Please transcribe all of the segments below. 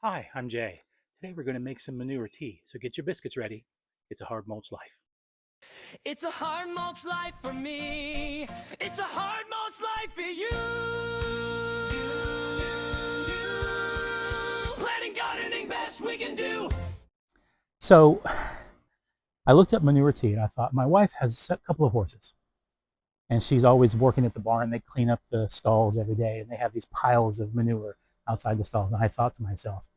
Hi, I'm Jay. Today we're going to make some manure tea, so get your biscuits ready. It's a hard mulch life. It's a hard mulch life for me. It's a hard mulch life for you. Planting, gardening, best we can do. So I looked up manure tea and I thought, my wife has a couple of horses and she's always working at the barn. They clean up the stalls every day and they have these piles of manure outside the stalls. And I thought to myself,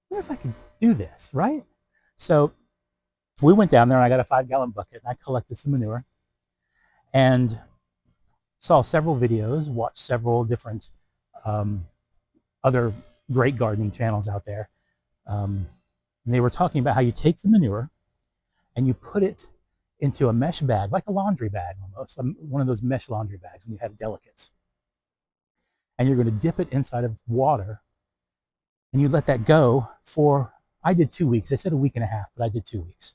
what if I could do this, right? So we went down there and I got a 5-gallon bucket and I collected some manure and saw several videos, watched several different other great gardening channels out there. And they were talking about how you take the manure and you put it into a mesh bag, like a laundry bag almost, one of those mesh laundry bags when you have delicates. And you're going to dip it inside of water and you let that go for, I did 2 weeks. They said a week and a half, but I did 2 weeks.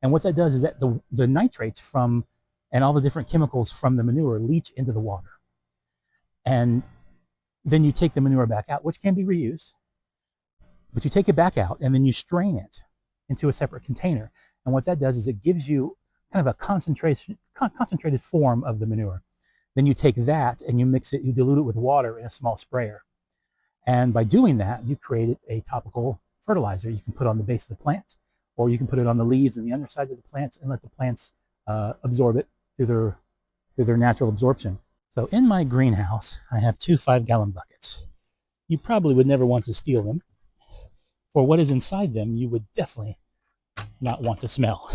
And what that does is that the nitrates from and all the different chemicals from the manure leach into the water. And then you take the manure back out, which can be reused, but you take it back out and then you strain it into a separate container. And what that does is it gives you kind of a concentrated form of the manure. Then you take that and you mix it, you dilute it with water in a small sprayer. And by doing that, you create a topical fertilizer you can put on the base of the plant, or you can put it on the leaves and the undersides of the plants and let the plants absorb it through their natural absorption. So in my greenhouse, I have 2 5-gallon buckets. You probably would never want to steal them. For what is inside them, you would definitely not want to smell.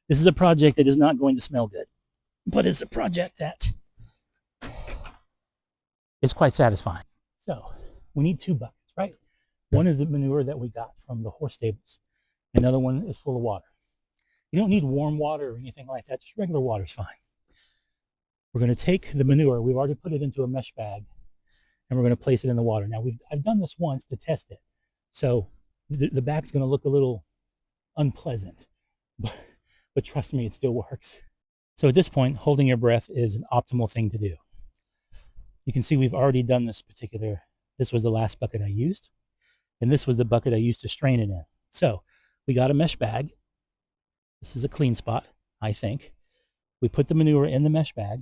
This is a project that is not going to smell good, but it's a project that is quite satisfying. So we need 2 buckets, right? One is the manure that we got from the horse stables. Another one is full of water. You don't need warm water or anything like that. Just regular water is fine. We're going to take the manure. We've already put it into a mesh bag, and we're going to place it in the water. Now, I've done this once to test it. So the bag's going to look a little unpleasant, but trust me, it still works. So at this point, holding your breath is an optimal thing to do. You can see we've already done this was the last bucket I used, and this was the bucket I used to strain it in. So we got a mesh bag. This is a clean spot, I think. We put the manure in the mesh bag,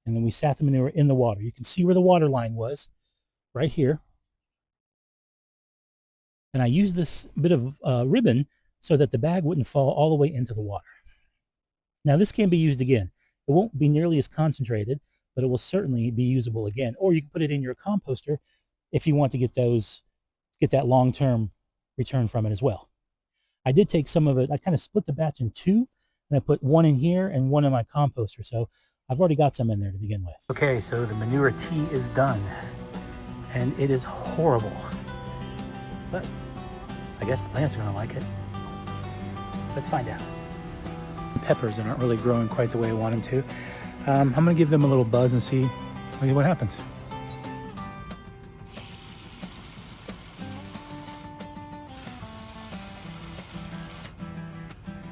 and then we sat the manure in the water. You can see where the water line was, right here. And I used this bit of ribbon so that the bag wouldn't fall all the way into the water. Now this can be used again. It won't be nearly as concentrated, but it will certainly be usable again. Or you can put it in your composter if you want to get that long-term return from it as well. I did take some of it, I kind of split the batch in 2, and I put 1 in here and 1 in my composter. So I've already got some in there to begin with. Okay, so the manure tea is done, and it is horrible. But I guess the plants are gonna like it. Let's find out. Peppers that aren't really growing quite the way I want them to. I'm gonna give them a little buzz and see what happens.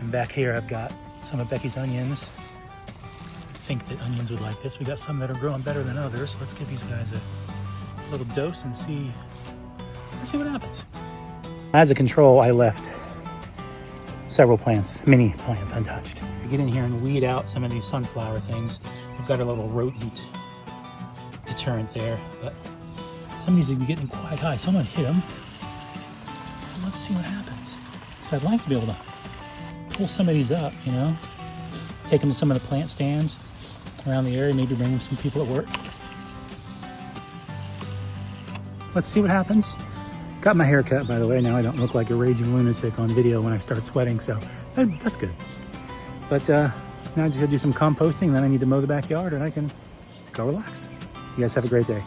And back here I've got some of Becky's onions. I think that onions would like this. We got some that are growing better than others. Let's give these guys a little dose and see what happens. As a control, I left several mini plants untouched. I get in here and weed out some of these sunflower things. I've got a little rodent deterrent there, but some of these are getting quite high. So I'm gonna hit them. Let's see what happens. So I'd like to be able to pull some of these up, take them to some of the plant stands around the area, maybe bring them some people at work. Let's see what happens. Got my hair cut, by the way. Now I don't look like a raging lunatic on video when I start sweating, so that's good. But now I just gotta do some composting, then I need to mow the backyard, and I can go relax. You guys have a great day.